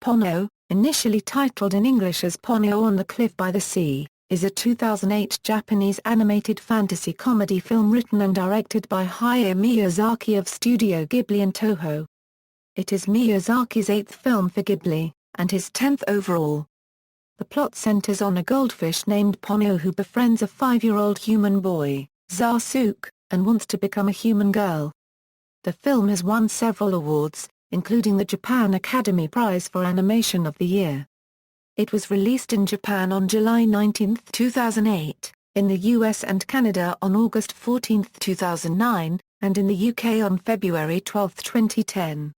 Ponyo, initially titled in English as Ponyo on the Cliff by the Sea, is a 2008 Japanese animated fantasy comedy film written and directed by Hayao Miyazaki of Studio Ghibli and Toho. It is Miyazaki's 8th film for Ghibli, and his 10th overall. The plot centers on a goldfish named Ponyo who befriends a 5-year-old human boy, Sōsuke, and wants to become a human girl. The film has won several awards, including the Japan Academy Prize for Animation of the Year. It was released in Japan on July 19, 2008, in the US and Canada on August 14, 2009, and in the UK on February 12, 2010.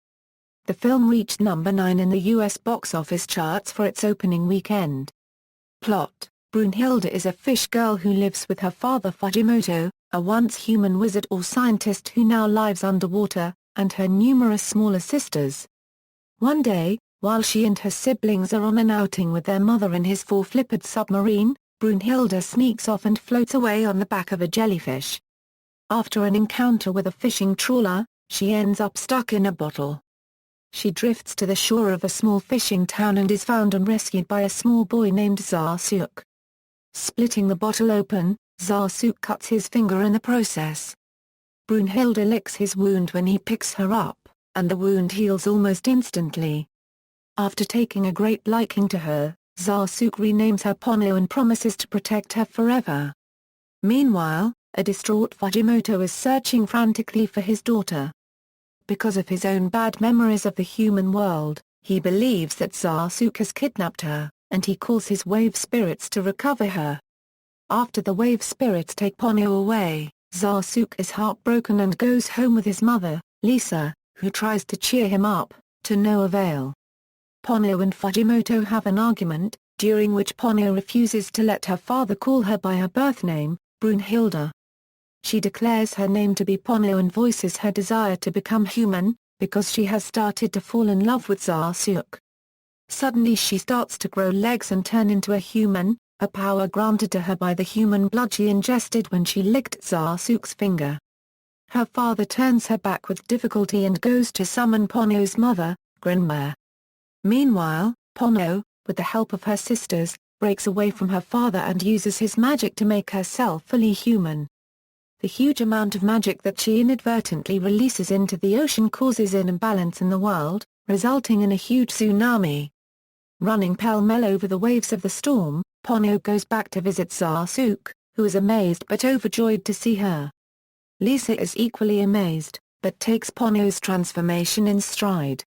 The film reached number 9 in the US box office charts for its opening weekend. Plot: Brunhilde is a fish girl who lives with her father Fujimoto, a once human wizard or scientist who now lives underwater, and her numerous smaller sisters. One day, while she and her siblings are on an outing with their mother in his 4-flippered submarine, Brunhilde sneaks off and floats away on the back of a jellyfish. After an encounter with a fishing trawler, she ends up stuck in a bottle. She drifts to the shore of a small fishing town and is found and rescued by a small boy named Sōsuke. Splitting the bottle open, Sōsuke cuts his finger in the process. Brunhilde licks his wound when he picks her up, and the wound heals almost instantly. After taking a great liking to her, Sōsuke renames her Ponyo and promises to protect her forever. Meanwhile, a distraught Fujimoto is searching frantically for his daughter. Because of his own bad memories of the human world, he believes that Sōsuke has kidnapped her, and he calls his wave spirits to recover her. After the wave spirits take Ponyo away, Sōsuke is heartbroken and goes home with his mother, Lisa, who tries to cheer him up, to no avail. Ponyo and Fujimoto have an argument, during which Ponyo refuses to let her father call her by her birth name, Brunhilde. She declares her name to be Ponyo and voices her desire to become human, because she has started to fall in love with Sōsuke. Suddenly she starts to grow legs and turn into a human, a power granted to her by the human blood she ingested when she licked Sōsuke's finger. Her father turns her back with difficulty and goes to summon Ponyo's mother, Grinmare. Meanwhile, Ponyo, with the help of her sisters, breaks away from her father and uses his magic to make herself fully human. The huge amount of magic that she inadvertently releases into the ocean causes an imbalance in the world, resulting in a huge tsunami. Running pell-mell over the waves of the storm, Ponyo goes back to visit Sōsuke, who is amazed but overjoyed to see her. Lisa is equally amazed, but takes Ponyo's transformation in stride.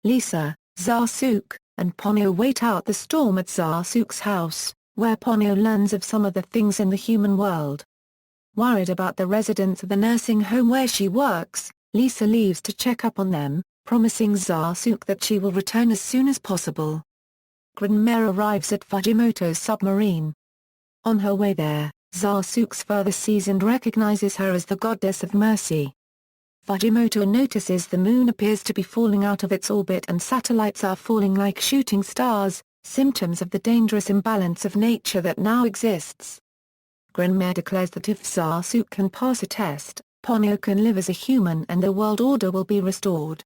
Lisa, Sōsuke, and Ponyo wait out the storm at Sōsuke's house, where Ponyo learns of some of the things in the human world. Worried about the residents of the nursing home where she works, Lisa leaves to check up on them, promising Sōsuke that she will return as soon as possible. Grinmare arrives at Fujimoto's submarine. On her way there, Sōsuke further sees and recognizes her as the goddess of mercy. Fujimoto notices the moon appears to be falling out of its orbit and satellites are falling like shooting stars, symptoms of the dangerous imbalance of nature that now exists. Grinmare declares that if Sōsuke can pass a test, Ponyo can live as a human and the world order will be restored.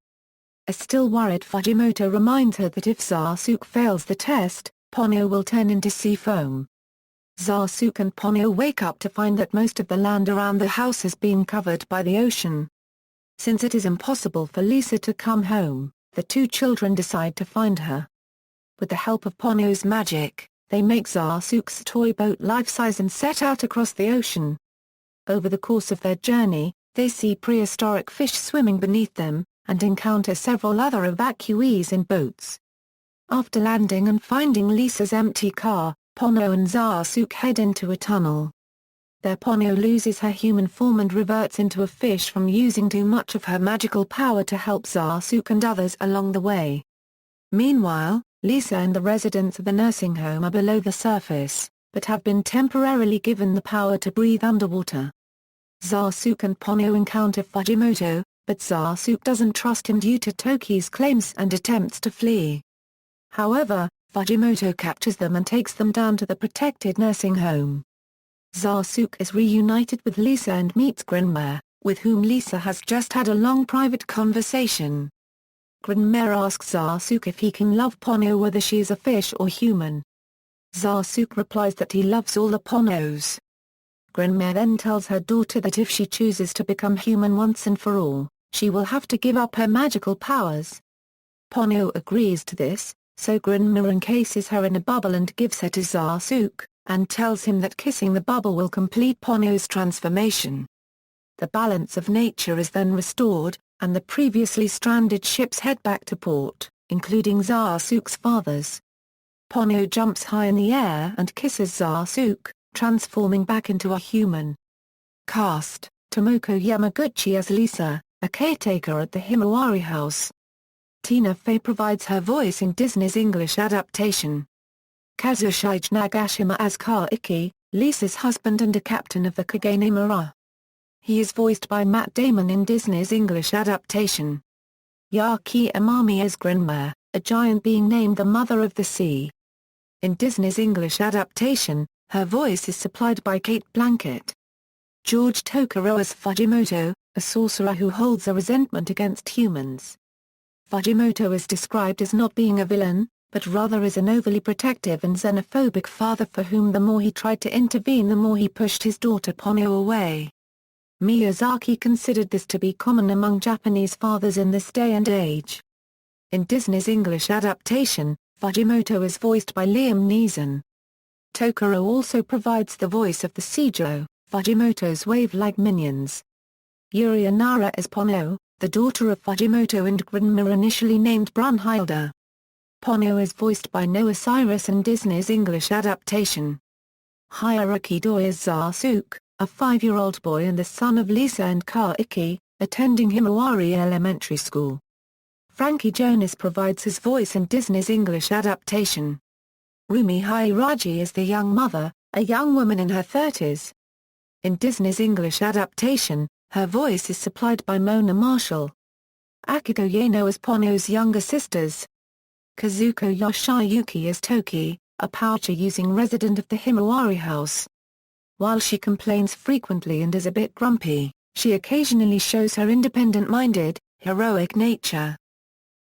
A still worried Fujimoto reminds her that if Sōsuke fails the test, Ponyo will turn into sea foam. Sōsuke and Ponyo wake up to find that most of the land around the house has been covered by the ocean. Since it is impossible for Lisa to come home, the two children decide to find her. With the help of Ponyo's magic, they make Sōsuke's toy boat life-size and set out across the ocean. Over the course of their journey, they see prehistoric fish swimming beneath them, and encounter several other evacuees in boats. After landing and finding Lisa's empty car, Ponyo and Sōsuke head into a tunnel. There Ponyo loses her human form and reverts into a fish from using too much of her magical power to help Sōsuke and others along the way. Meanwhile, Lisa and the residents of the nursing home are below the surface, but have been temporarily given the power to breathe underwater. Sōsuke and Ponyo encounter Fujimoto, but Sōsuke doesn't trust him due to Toki's claims and attempts to flee. However, Fujimoto captures them and takes them down to the protected nursing home. Sōsuke is reunited with Lisa and meets Grinmare, with whom Lisa has just had a long private conversation. Granmare asks Sōsuke if he can love Ponyo whether she is a fish or human. Sōsuke replies that he loves all the Ponyos. Granmare then tells her daughter that if she chooses to become human once and for all, she will have to give up her magical powers. Ponyo agrees to this, so Granmare encases her in a bubble and gives her to Sōsuke, and tells him that kissing the bubble will complete Ponyo's transformation. The balance of nature is then restored, and the previously stranded ships head back to port, including Sōsuke's father's. Ponyo jumps high in the air and kisses Sōsuke, transforming back into a human. Cast: Tomoko Yamaguchi as Lisa, a caretaker at the Himawari house. Tina Fey provides her voice in Disney's English adaptation. Kazushige Nagashima as Ka-iki, Lisa's husband and a captain of the Kagenomura. He is voiced by Matt Damon in Disney's English adaptation. Yaki Amami as Granmare, a giant being named the Mother of the Sea. In Disney's English adaptation, her voice is supplied by Kate Blanchett. George Tokoro as Fujimoto, a sorcerer who holds a resentment against humans. Fujimoto is described as not being a villain, but rather as an overly protective and xenophobic father for whom the more he tried to intervene the more he pushed his daughter Ponyo away. Miyazaki considered this to be common among Japanese fathers in this day and age. In Disney's English adaptation, Fujimoto is voiced by Liam Neeson. Tokoro also provides the voice of the Seijo, Fujimoto's wave-like minions. Yuri Inara as Ponyo, the daughter of Fujimoto and Granmare initially named Brunhilde. Ponyo is voiced by Noah Cyrus in Disney's English adaptation. Hiroki Doi as Sōsuke, a 5-year-old boy and the son of Lisa and Ka-iki, attending Himawari Elementary School. Frankie Jonas provides his voice in Disney's English adaptation. Rumi Hairaji is the young mother, a young woman in her 30s. In Disney's English adaptation, her voice is supplied by Mona Marshall. Akiko Yano as Ponyo's younger sisters. Kazuko Yoshiyuki as Toki, a poucher-using resident of the Himawari house. While she complains frequently and is a bit grumpy, she occasionally shows her independent-minded, heroic nature.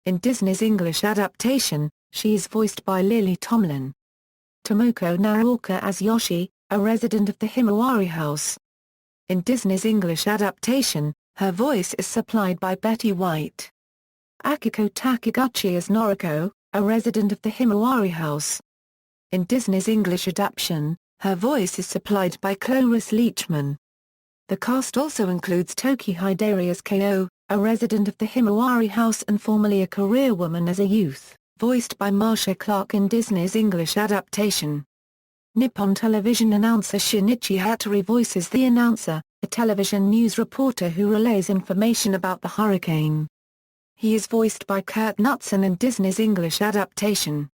In Disney's English adaptation, she is voiced by Lily Tomlin. Tomoko Naraoka as Yoshi, a resident of the Himawari house. In Disney's English adaptation, her voice is supplied by Betty White. Akiko Takiguchi as Noriko, a resident of the Himawari house. In Disney's English adaptation, her voice is supplied by Cloris Leachman. The cast also includes Toki Hidari as Ko, a resident of the Himawari house and formerly a career woman as a youth, voiced by Marcia Clark in Disney's English adaptation. Nippon Television announcer Shinichi Hattori voices the announcer, a television news reporter who relays information about the hurricane. He is voiced by Kurt Knudsen in Disney's English adaptation.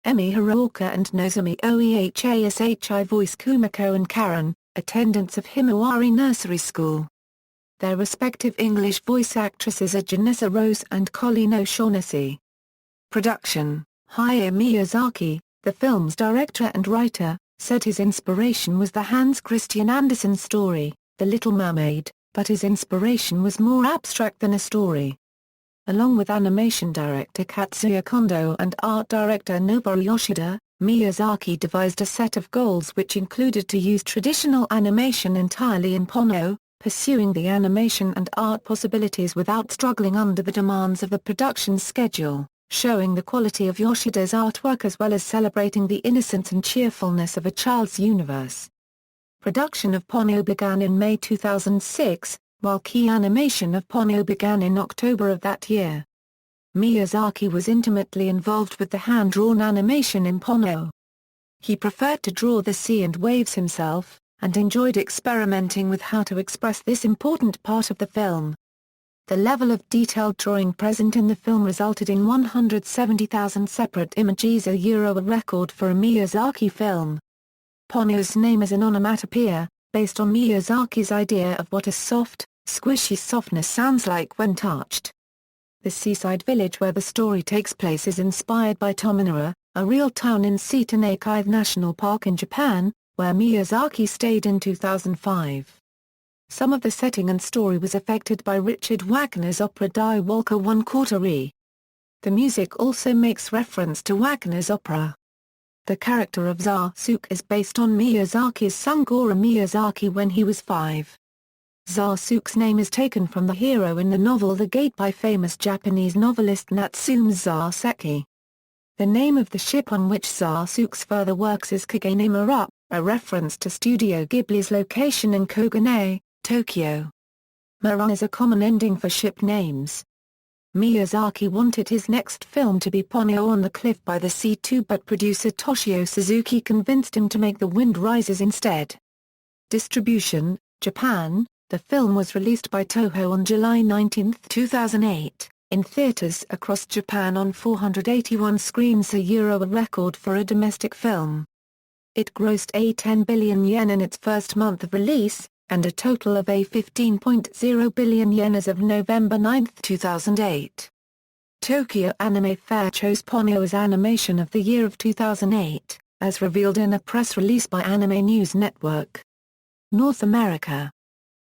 Emi Hiraoka and Nozomi Oehashi voice Kumiko and Karen, attendants of Himawari Nursery School. Their respective English voice actresses are Janessa Rose and Colleen O'Shaughnessy. Production: Hayao Miyazaki, the film's director and writer, said his inspiration was the Hans Christian Andersen story, The Little Mermaid, but his inspiration was more abstract than a story. Along with animation director Katsuya Kondo and art director Noboru Yoshida, Miyazaki devised a set of goals which included to use traditional animation entirely in Ponyo, pursuing the animation and art possibilities without struggling under the demands of the production schedule, showing the quality of Yoshida's artwork as well as celebrating the innocence and cheerfulness of a child's universe. Production of Ponyo began in May 2006, while key animation of Ponyo began in October of that year. Miyazaki was intimately involved with the hand-drawn animation in Ponyo. He preferred to draw the sea and waves himself, and enjoyed experimenting with how to express this important part of the film. The level of detailed drawing present in the film resulted in 170,000 separate images, a record for a Miyazaki film. Ponyo's name is an onomatopoeia, based on Miyazaki's idea of what a soft, squishy softness sounds like when touched. The seaside village where the story takes place is inspired by Tominara, a real town in Setonaikai National Park in Japan, where Miyazaki stayed in 2005. Some of the setting and story was affected by Richard Wagner's opera Die Wolke 1/4. The music also makes reference to Wagner's opera. The character of Sōsuke is based on Miyazaki's son Goro Miyazaki when he was 5. Sōsuke's name is taken from the hero in the novel The Gate by famous Japanese novelist Natsume Sōsuke. The name of the ship on which Sōsuke's further works is Kage-no-Maru, a reference to Studio Ghibli's location in Kogane, Tokyo. Maru is a common ending for ship names. Miyazaki wanted his next film to be Ponyo on the Cliff by the Sea too, but producer Toshio Suzuki convinced him to make The Wind Rises instead. Distribution, Japan. The film was released by Toho on July 19, 2008, in theaters across Japan on 481 screens, a record for a domestic film. It grossed 10 billion yen in its first month of release, and a total of 15.0 billion yen as of November 9, 2008. Tokyo Anime Fair chose Ponyo as Animation of the Year of 2008, as revealed in a press release by Anime News Network. North America.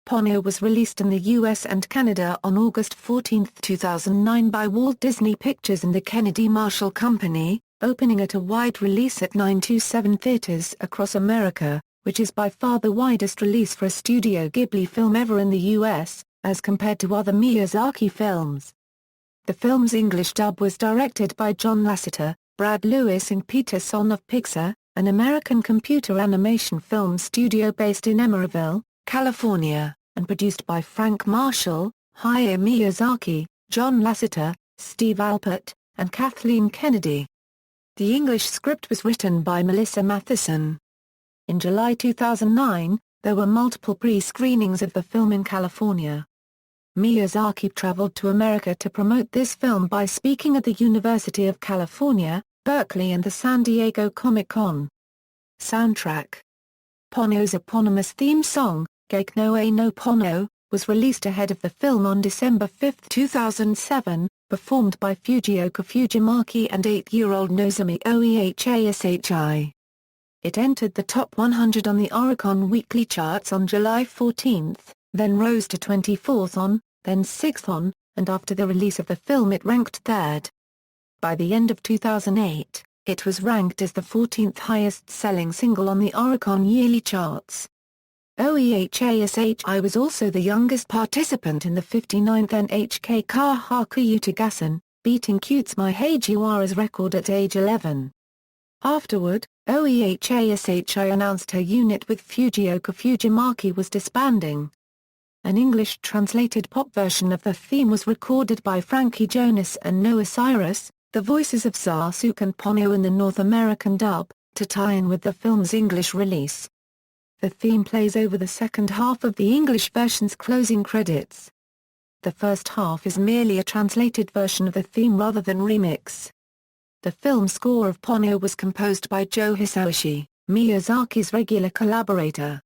Ponyo was released in the US and Canada on August 14, 2009 by Walt Disney Pictures and the Kennedy Marshall Company, opening at a wide release at 927 theaters across America, which is by far the widest release for a Studio Ghibli film ever in the US, as compared to other Miyazaki films. The film's English dub was directed by John Lasseter, Brad Lewis and Peter Sohn of Pixar, an American computer animation film studio based in Emeryville, California, and produced by Frank Marshall, Hayao Miyazaki, John Lasseter, Steve Alpert, and Kathleen Kennedy. The English script was written by Melissa Matheson. In July 2009, there were multiple pre-screenings of the film in California. Miyazaki traveled to America to promote this film by speaking at the University of California, Berkeley and the San Diego Comic-Con. Soundtrack. Ponyo's eponymous theme song, Gake no Pono, was released ahead of the film on December 5, 2007, performed by Fujioka Fujimaki and 8-year-old Nozomi Oehashi. It entered the top 100 on the Oricon Weekly charts on July 14, then rose to 24th on, then 6th on, and after the release of the film it ranked 3rd. By the end of 2008, it was ranked as the 14th highest-selling single on the Oricon yearly charts. Oehashi was also the youngest participant in the 59th NHK Kahaku Yutagasan, beating Kutsume Hagiwara's record at age 11. Afterward, Oehashi announced her unit with Fujioka Fujimaki was disbanding. An English-translated pop version of the theme was recorded by Frankie Jonas and Noah Cyrus, the voices of Sōsuke and Ponyo in the North American dub, to tie in with the film's English release. The theme plays over the second half of the English version's closing credits. The first half is merely a translated version of the theme rather than remix. The film score of Ponyo was composed by Joe Hisaishi, Miyazaki's regular collaborator.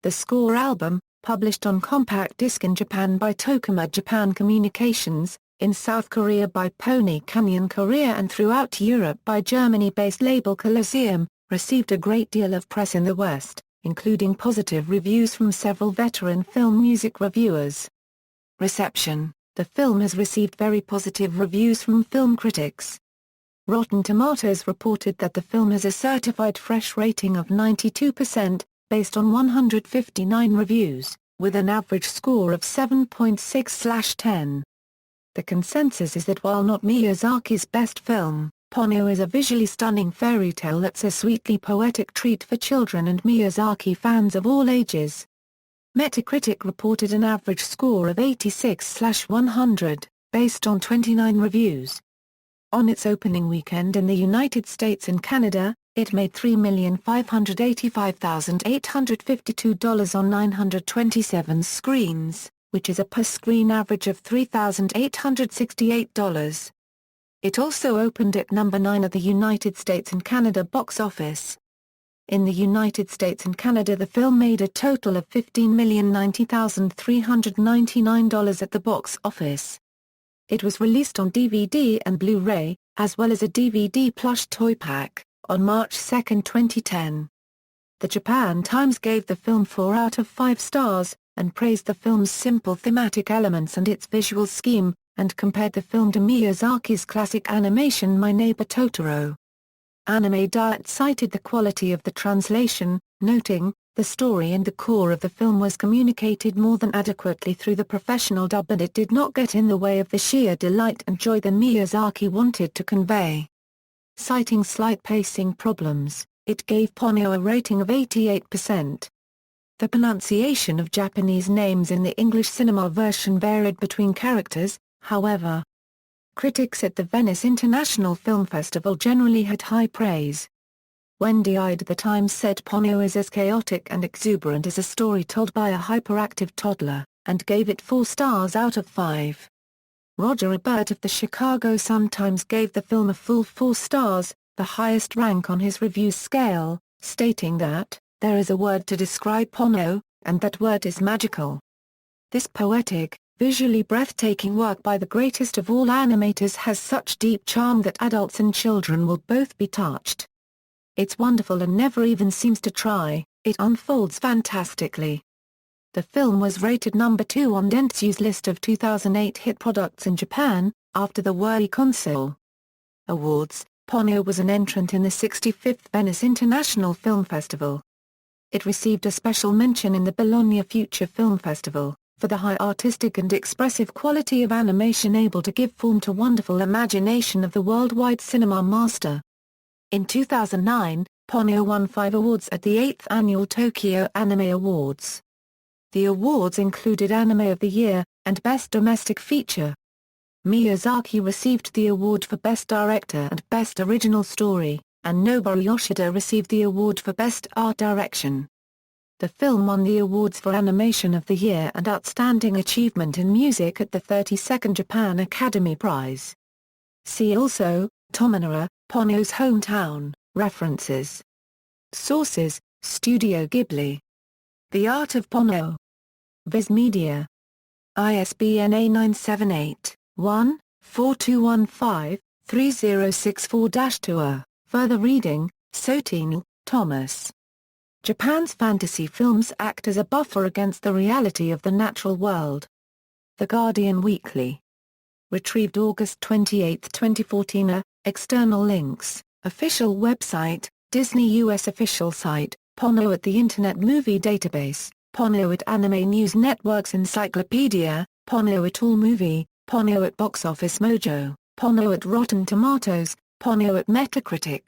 The score album, published on compact disc in Japan by Tokuma Japan Communications, in South Korea by Pony Canyon Korea and throughout Europe by Germany-based label Colosseum, received a great deal of press in the West, including positive reviews from several veteran film music reviewers. Reception. The film has received very positive reviews from film critics. Rotten Tomatoes reported that the film has a certified fresh rating of 92%, based on 159 reviews, with an average score of 7.6/10. The consensus is that while not Miyazaki's best film, Ponyo is a visually stunning fairy tale that's a sweetly poetic treat for children and Miyazaki fans of all ages. Metacritic reported an average score of 86/100, based on 29 reviews. On its opening weekend in the United States and Canada, it made $3,585,852 on 927 screens, which is a per-screen average of $3,868. It also opened at number 9 at the United States and Canada box office. In the United States and Canada, the film made a total of $15,090,399 at the box office. It was released on DVD and Blu-ray, as well as a DVD plush toy pack, on March 2, 2010. The Japan Times gave the film 4 out of 5 stars, and praised the film's simple thematic elements and its visual scheme, and compared the film to Miyazaki's classic animation My Neighbor Totoro. Anime Diet cited the quality of the translation, noting, "The story and the core of the film was communicated more than adequately through the professional dub, and it did not get in the way of the sheer delight and joy that Miyazaki wanted to convey." Citing slight pacing problems, it gave Ponyo a rating of 88%. The pronunciation of Japanese names in the English cinema version varied between characters, however. Critics at the Venice International Film Festival generally had high praise. Wendy Ide at the Times said Ponyo is as chaotic and exuberant as a story told by a hyperactive toddler, and gave it 4 stars out of 5. Roger Ebert of the Chicago Sun-Times gave the film a full 4 stars, the highest rank on his review scale, stating that, "There is a word to describe Ponyo, and that word is magical." This poetic, visually breathtaking work by the greatest of all animators has such deep charm that adults and children will both be touched. It's wonderful and never even seems to try, it unfolds fantastically. The film was rated number 2 on Dentsu's list of 2008 hit products in Japan, after the Wii console. Awards: Ponyo was an entrant in the 65th Venice International Film Festival. It received a special mention in the Bologna Future Film Festival, for the high artistic and expressive quality of animation able to give form to wonderful imagination of the worldwide cinema master. In 2009, Ponyo won 5 awards at the 8th Annual Tokyo Anime Awards. The awards included Anime of the Year, and Best Domestic Feature. Miyazaki received the award for Best Director and Best Original Story, and Nobuo Yoshida received the award for Best Art Direction. The film won the awards for Animation of the Year and Outstanding Achievement in Music at the 32nd Japan Academy Prize. See also, Tomonara, Ponyo's hometown, references. Sources: Studio Ghibli. The Art of Ponyo. Viz Media. ISBN A978-1-4215-3064-2. Further reading: Sotino, Thomas. Japan's fantasy films act as a buffer against the reality of the natural world. The Guardian Weekly. Retrieved August 28, 2014. External links: Official website, Disney US official site, Ponyo at the Internet Movie Database, Ponyo at Anime News Network's Encyclopedia, Ponyo at AllMovie, Ponyo at Box Office Mojo, Ponyo at Rotten Tomatoes, Ponyo at Metacritic.